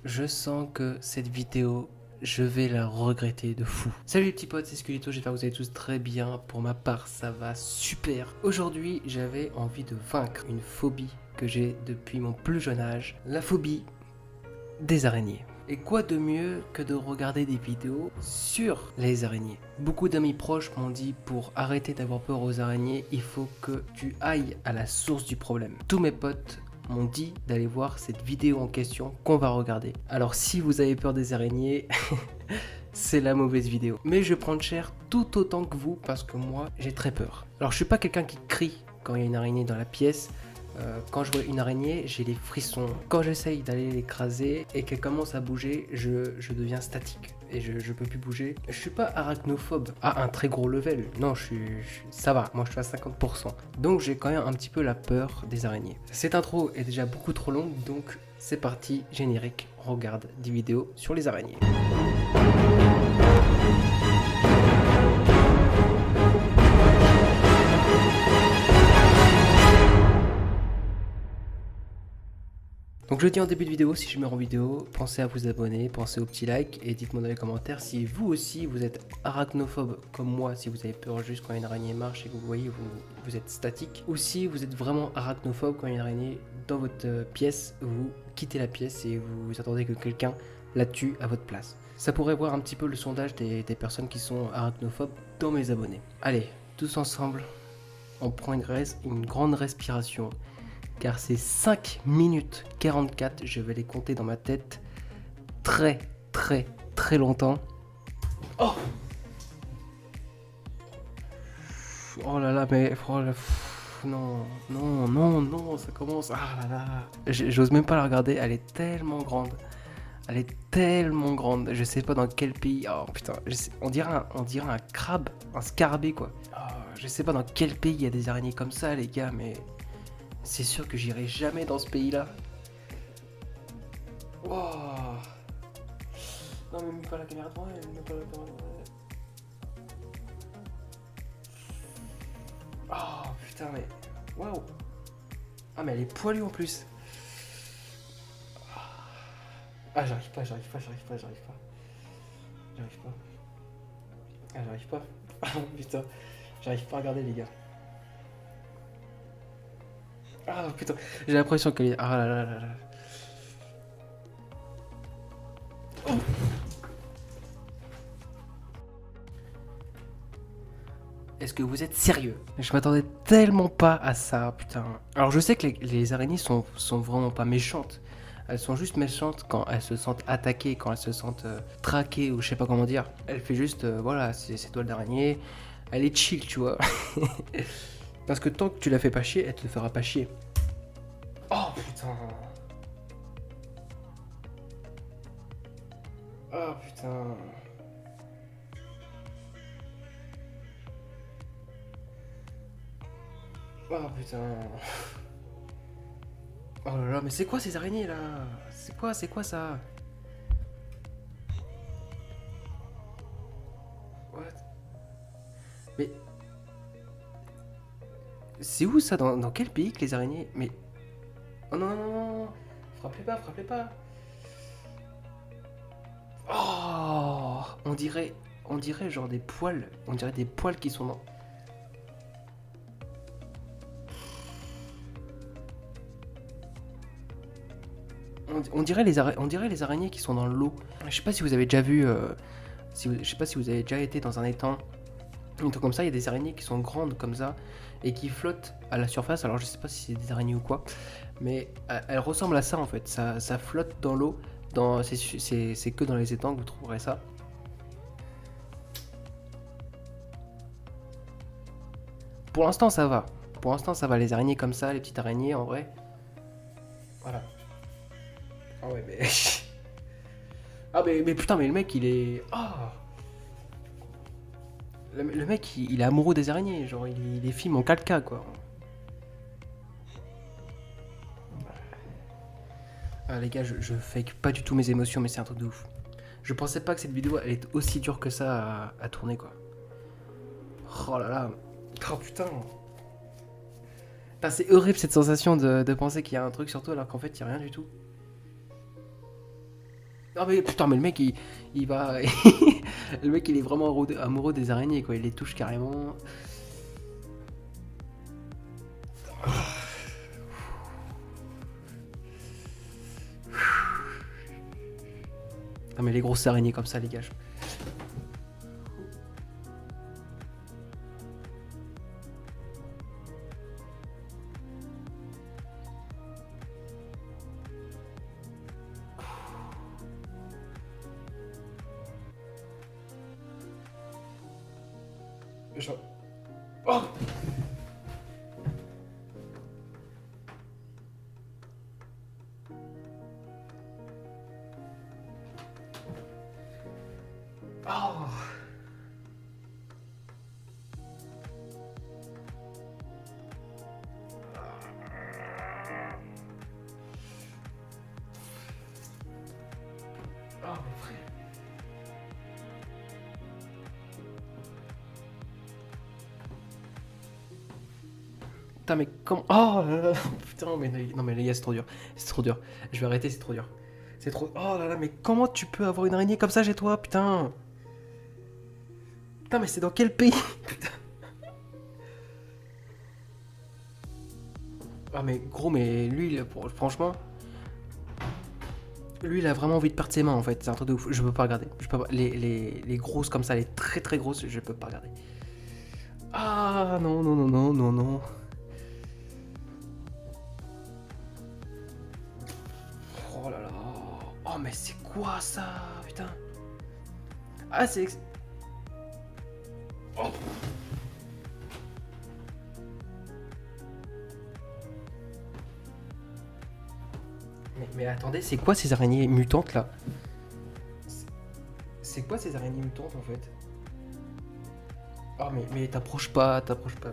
Je sens que cette vidéo, je vais la regretter de fou. Salut les petits potes, c'est Squelito, j'espère que vous allez tous très bien. Pour ma part, ça va super. Aujourd'hui, j'avais envie de vaincre une phobie que j'ai depuis mon plus jeune âge. La phobie des araignées. Et quoi de mieux que de regarder des vidéos sur les araignées? Beaucoup d'amis proches m'ont dit pour arrêter d'avoir peur aux araignées, il faut que tu ailles à la source du problème. Tous mes potes m'ont dit d'aller voir cette vidéo en question qu'on va regarder. Alors si vous avez peur des araignées, c'est la mauvaise vidéo. Mais je vais prendre cher tout autant que vous parce que moi j'ai très peur. Alors je suis pas quelqu'un qui crie quand il y a une araignée dans la pièce. Quand je vois une araignée, j'ai les frissons. Quand j'essaye d'aller l'écraser et qu'elle commence à bouger, je deviens statique et je peux plus bouger. Je suis pas arachnophobe à un très gros level. Non, ça va. Moi, je suis à 50%. Donc, j'ai quand même un petit peu la peur des araignées. Cette intro est déjà beaucoup trop longue, donc c'est parti, générique. On regarde des vidéos sur les araignées. Donc je dis en début de vidéo, si je me rends vidéo, pensez à vous abonner, pensez au petit like et dites-moi dans les commentaires si vous aussi vous êtes arachnophobe comme moi, si vous avez peur juste quand une araignée marche et que vous voyez vous êtes statique, ou si vous êtes vraiment arachnophobe quand une araignée dans votre pièce, vous quittez la pièce et vous attendez que quelqu'un la tue à votre place. Ça pourrait voir un petit peu le sondage des personnes qui sont arachnophobes dans mes abonnés. Allez, tous ensemble, on prend une grande respiration. Car c'est 5 minutes 44, je vais les compter dans ma tête très longtemps. Oh Oh là là, mais oh là, non, ça commence. Ah là là. J'ose même pas la regarder, elle est tellement grande. Elle est tellement grande, je sais pas dans quel pays. Oh putain, on dirait un crabe, un scarabée quoi. Oh, je sais pas dans quel pays il y a des araignées comme ça les gars, mais c'est sûr que j'irai jamais dans ce pays-là. Wow. Non, mais même pas la caméra devant elle, même pas la caméra devant elle. Oh putain, mais. Waouh. Ah, mais elle est poilue en plus. Ah, j'arrive pas. Ah, j'arrive pas. Ah, putain. J'arrive pas à regarder, les gars. Ah, putain. J'ai l'impression qu'elle est. Ah là là là là. Oh. Est-ce que vous êtes sérieux? Je m'attendais tellement pas à ça, putain. Alors je sais que les araignées sont vraiment pas méchantes. Elles sont juste méchantes quand elles se sentent attaquées, quand elles se sentent traquées ou je sais pas comment dire. Elle fait juste, voilà, c'est toile d'araignée. Elle est chill, tu vois. Parce que tant que tu la fais pas chier, elle te fera pas chier. Oh putain. Oh putain. Oh putain. Oh là là, mais c'est quoi ces araignées là? C'est quoi ça? What? Mais c'est où ça? Dans quel pays que les araignées? Mais oh non. Frappez pas. Oh, on dirait genre des poils. On dirait des poils qui sont dans. On dirait on dirait les araignées qui sont dans l'eau. Je sais pas si vous avez déjà vu. Je sais pas si vous avez déjà été dans un étang. Un truc comme ça, il y a des araignées qui sont grandes comme ça et qui flottent à la surface. Alors je sais pas si c'est des araignées ou quoi, mais elles ressemblent à ça en fait. Ça flotte dans l'eau. C'est que dans les étangs que vous trouverez ça. Pour l'instant ça va. Pour l'instant ça va, les araignées comme ça, les petites araignées en vrai. Voilà. Ah ouais mais... ah mais putain mais le mec il est... Ah le mec il est amoureux des araignées, genre il les filme en 4K quoi. Ah les gars, je fake pas du tout mes émotions mais c'est un truc de ouf. Je pensais pas que cette vidéo elle est aussi dure que ça à tourner quoi. Oh là là. Oh putain. Putain, c'est horrible cette sensation de penser qu'il y a un truc sur toi alors qu'en fait il y a rien du tout. Ah mais putain, mais le mec il va... Le mec il est vraiment amoureux des araignées quoi, il les touche carrément. Non mais les grosses araignées comme ça les gars. Oh. Oh. Oh, mon frère. Putain, mais comment... Oh là là. Putain, mais non, mais les gars, c'est trop dur. C'est trop dur. Je vais arrêter, c'est trop dur. C'est trop... Oh là là, mais comment tu peux avoir une araignée comme ça chez toi, putain? Putain, mais c'est dans quel pays? Putain. Ah, mais gros, mais lui, franchement... Lui, il a vraiment envie de perdre ses mains, en fait. C'est un truc de ouf. Je peux pas regarder. Je peux pas... Les grosses comme ça, les très très grosses, je peux pas regarder. Ah, non, non, non, non, non, non. Oh là là. Oh, mais c'est quoi ça, putain? Ah, c'est... Oh. Mais attendez, c'est quoi ces araignées mutantes là? C'est quoi ces araignées mutantes en fait? Oh mais t'approches pas, putain.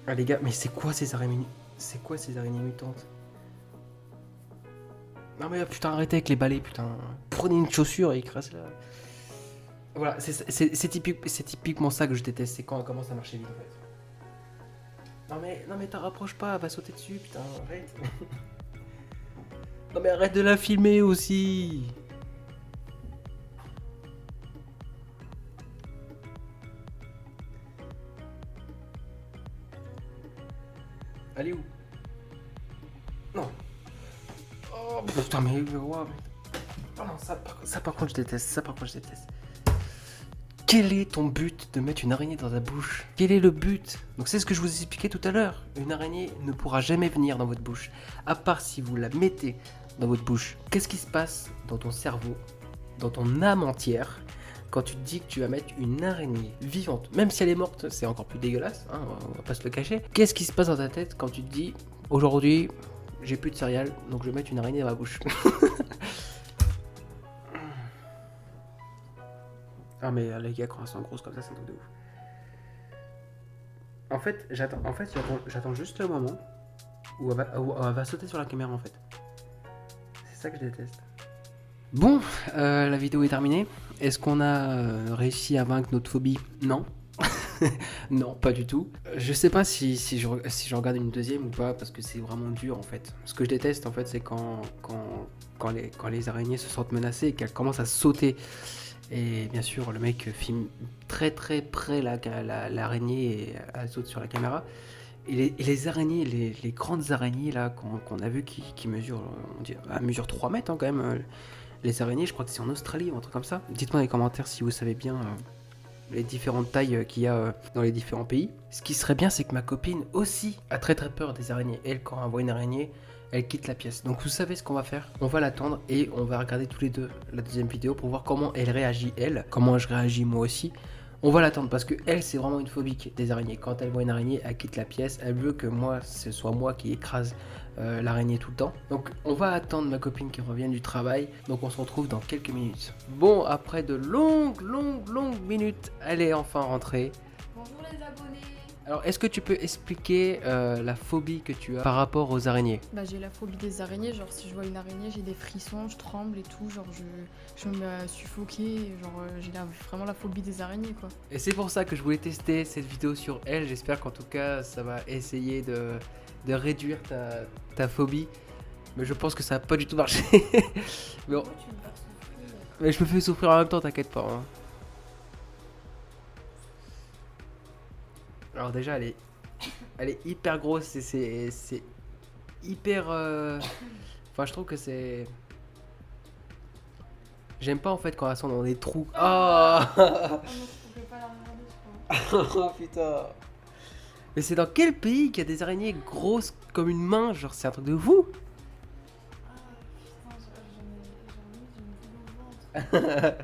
Ah les gars, mais c'est quoi ces araignées? C'est quoi ces araignées mutantes? Non mais putain, arrêtez avec les balais, putain. Prenez une chaussure et écrasez-la. Voilà, c'est typiquement ça que je déteste, c'est quand elle commence à marcher vite en fait. Non mais t'en rapproches pas, elle va sauter dessus, putain, arrête. Non mais arrête de la filmer aussi. Allez où? Non. Oh putain mais... Oh, non, ça par contre je déteste, ça par contre je déteste. Quel est ton but de mettre une araignée dans ta bouche? Quel est le but? Donc c'est ce que je vous expliquais tout à l'heure. Une araignée ne pourra jamais venir dans votre bouche, à part si vous la mettez dans votre bouche. Qu'est-ce qui se passe dans ton cerveau, dans ton âme entière, quand tu te dis que tu vas mettre une araignée vivante, même si elle est morte, c'est encore plus dégueulasse, hein, on va pas se le cacher. Qu'est-ce qui se passe dans ta tête quand tu te dis, aujourd'hui, j'ai plus de céréales, donc je vais mettre une araignée dans ma bouche? Ah mais les gars, quand elles sont grosses comme ça, c'est un truc de ouf. En fait, j'attends juste le moment où elle va sauter sur la caméra en fait. C'est ça que je déteste. Bon, la vidéo est terminée. Est-ce qu'on a réussi à vaincre notre phobie? Non. Non, pas du tout. Je sais pas si je regarde une deuxième ou pas, parce que c'est vraiment dur en fait. Ce que je déteste en fait, c'est quand les araignées se sentent menacées et qu'elles commencent à sauter. Et bien sûr, le mec filme très très près l'araignée et elle saute sur la caméra. Et les araignées, les grandes araignées là qu'on a vu qui mesurent, elles mesurent 3 mètres hein, quand même. Les araignées, je crois que c'est en Australie ou un truc comme ça. Dites-moi dans les commentaires si vous savez bien les différentes tailles qu'il y a dans les différents pays. Ce qui serait bien, c'est que ma copine aussi a très très peur des araignées. Elle, quand elle voit une araignée, elle quitte la pièce. Donc vous savez ce qu'on va faire? On va l'attendre et on va regarder tous les deux la deuxième vidéo pour voir comment elle réagit elle, comment je réagis moi aussi. On va l'attendre parce que elle, c'est vraiment une phobique des araignées. Quand elle voit une araignée, elle quitte la pièce. Elle veut que moi, ce soit moi qui écrase l'araignée tout le temps. Donc on va attendre ma copine qui revienne du travail. Donc on se retrouve dans quelques minutes. Bon, après de longues minutes, elle est enfin rentrée. Bonjour les abonnés. Alors, est-ce que tu peux expliquer la phobie que tu as par rapport aux araignées? Bah, j'ai la phobie des araignées, genre si je vois une araignée, j'ai des frissons, je tremble et tout, genre je me mets à suffoquer, genre vraiment la phobie des araignées quoi. Et c'est pour ça que je voulais tester cette vidéo sur elle. J'espère qu'en tout cas, ça va essayer de réduire ta phobie. Mais je pense que ça va pas du tout marcher. Mais, bon, Pourquoi tu me fais souffrir? mais je me fais souffrir en même temps, t'inquiète pas, hein. Alors déjà, elle est hyper grosse et c'est hyper... Enfin, je trouve que c'est... J'aime pas en fait quand elles sont dans des trous. Oh, Ah non, je pouvais pas la regarder, je crois. oh putain. Mais c'est dans quel pays qu'il y a des araignées grosses comme une main? Genre, c'est un truc de fou. Ah putain, j'ai une boule au ventre.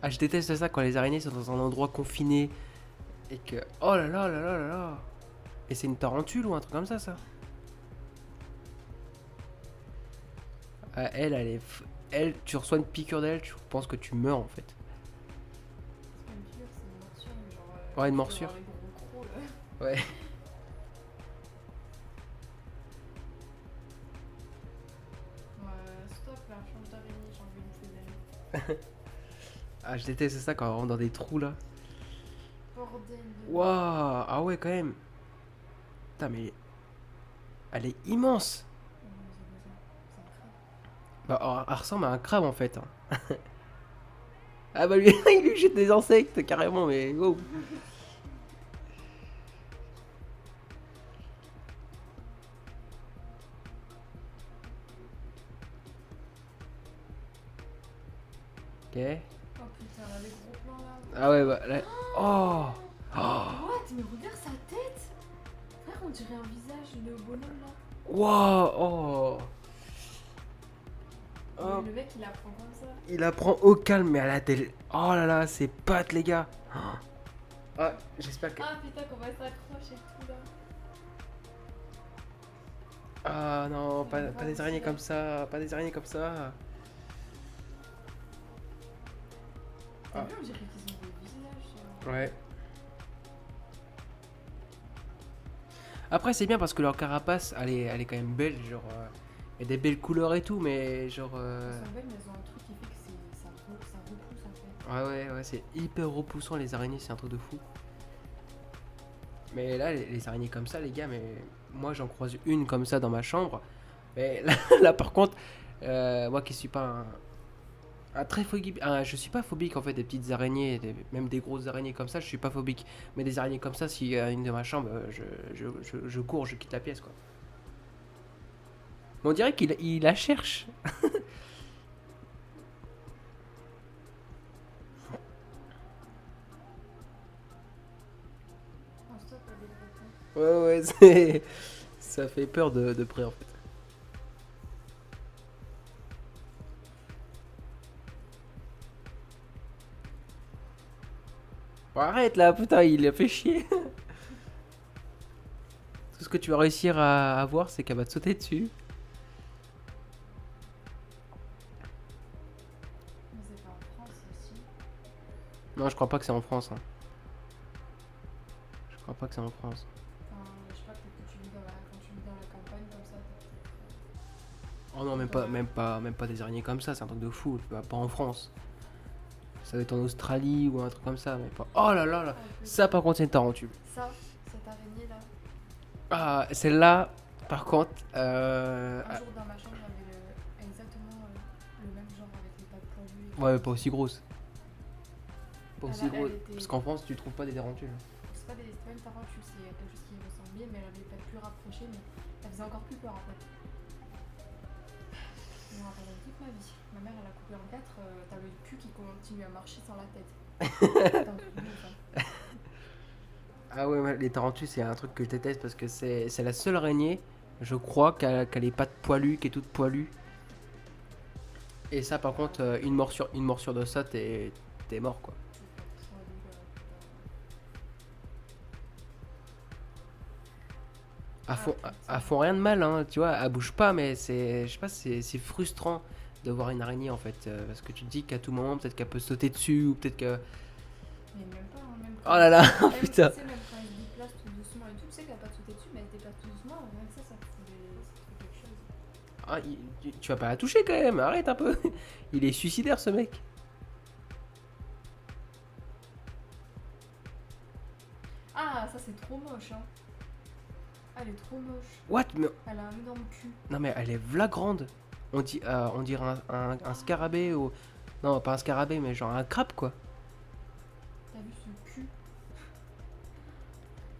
Ah, je déteste ça quand les araignées sont dans un endroit confiné et que... Oh là là là là là là. Et c'est une tarentule ou un truc comme ça? Ah, elle, tu reçois une piqûre d'elle, tu penses que tu meurs en fait. C'est pas une piqûre, c'est une morsure, mais genre. Ouais, une Tu dois morsure. avoir les gros crocs là. Ouais. Stop là, change d'araignée, j'ai envie une fusée. Ah, je déteste ça quand on rentre dans des trous là. Bordel de. Waouh. Ah ouais, quand même. Putain, mais elle est immense. Oh non, c'est quoi ça? C'est un crabe. Bah, oh, elle ressemble à un crabe en fait, hein. Ah bah lui, il lui jette des insectes carrément, mais wow. Ok. Oh putain, là, les gros plans là. Ah ouais, bah là... Oh. Oh. What? Mais regarde sa tête! Frère, on dirait un visage de bonhomme là. Wow. Oh. Mais Oh. le mec il apprend comme ça. Il la prend au calme, mais elle a des... Oh là là, ses pattes, les gars. Ah, j'espère que... Ah putain, qu'on va s'accrocher et tout là. Ah non, C'est pas grave des araignées aussi, comme ça, pas des araignées comme ça. T'as Ah. vu, on dirait qu'ils ont des visages. Ouais. Après, c'est bien parce que leur carapace, elle est quand même belle, genre... Il y a des belles couleurs et tout, mais genre... Elles sont belles, mais elles ont un truc qui fait que ça repousse en fait. Ouais, c'est hyper repoussant les araignées, c'est un truc de fou. Mais là, les araignées comme ça, les gars, mais moi j'en croise une comme ça dans ma chambre. Mais là, par contre, moi qui suis pas un très phobique, je suis pas phobique en fait des petites araignées, même des grosses araignées comme ça, je suis pas phobique. Mais des araignées comme ça, s'il y a une de ma chambre, je cours, je quitte la pièce quoi. Mais on dirait qu'il la cherche. Oh stop, là, des gros plans. Ouais, c'est. Ça fait peur de près en fait. Bon, arrête là, putain, il a fait chier. Tout ce que tu vas réussir à voir, c'est qu'elle va te sauter dessus. Mais c'est pas en France aussi. Non, je crois pas que c'est en France, hein. Je crois pas que c'est en France. Enfin, je sais pas, peut-être que tu vis quand tu vis dans la campagne comme ça, t'as peut-être. Oh non, même pas des araignées comme ça, c'est un truc de fou. Pas en France. Ça va être en Australie ou un truc comme ça, mais pas. Oh là là là. Ah, Ça, par contre, c'est une tarentule. Ça, cette araignée là. Ah, celle-là, par contre. Un jour dans ma chambre, j'avais exactement le même genre avec les pattes poilues. Et tout. Ouais, pas aussi grosse. Pas Elle aussi a- grosse. elle était- Parce qu'en France, tu trouves pas des tarentules. C'est pas une tarentule, c'est quelque chose qui ressemblait, mais elle avait les pattes plus rapprochées, mais elle faisait encore plus peur en fait. Je me rappellerai toute ma vie. Ma mère, elle a coupé en quatre, t'as le cul qui continue à marcher sans la tête. C'était un truc de ouf, hein. Ah ouais, les tarentules, c'est un truc que je déteste parce que c'est la seule araignée, je crois, qui a les pattes poilues, qui est toute poilue. Et ça, par contre, une morsure de ça, t'es mort, quoi. C'est pas trop dégueu, Elles font rien de mal, hein, tu vois, elles bougent pas, mais je sais pas, c'est frustrant de voir une araignée, en fait. Parce que tu te dis qu'à tout moment, peut-être qu'elle peut sauter dessus, ou peut-être que... Mais même pas, hein, même Oh là là, Même, putain. Tu sais, même quand elle se déplace tout doucement et tout, tu sais qu'elle va pas te sauter dessus, mais elle se déplace tout doucement, rien que ça te fait quelque chose. Ah, tu vas pas la toucher quand même, arrête un peu. Il est suicidaire ce mec. Ah, ça c'est trop moche, hein. Ah, elle est trop moche. What? Mais... Elle a un énorme cul. Non mais elle est v'la grande. On dirait un scarabée ou... Non, pas un scarabée, mais genre un crabe quoi. T'as vu ce cul?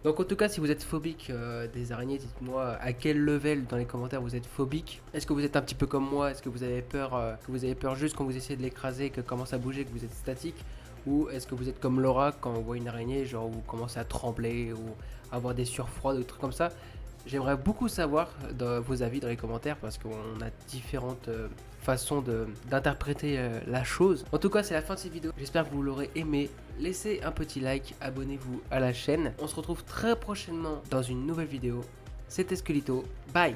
Donc en tout cas, si vous êtes phobique des araignées, dites-moi à quel level dans les commentaires vous êtes phobique. Est-ce que vous êtes un petit peu comme moi? Est-ce que vous avez peur juste quand vous essayez de l'écraser, que commence à bouger, que vous êtes statique? Ou est-ce que vous êtes comme Laura quand on voit une araignée, genre vous commencez à trembler ou avoir des sueurs froides ou des trucs comme ça? J'aimerais beaucoup savoir vos avis dans les commentaires parce qu'on a différentes façons d'interpréter la chose. En tout cas, c'est la fin de cette vidéo. J'espère que vous l'aurez aimé. Laissez un petit like, abonnez-vous à la chaîne. On se retrouve très prochainement dans une nouvelle vidéo. C'était Skelito. Bye!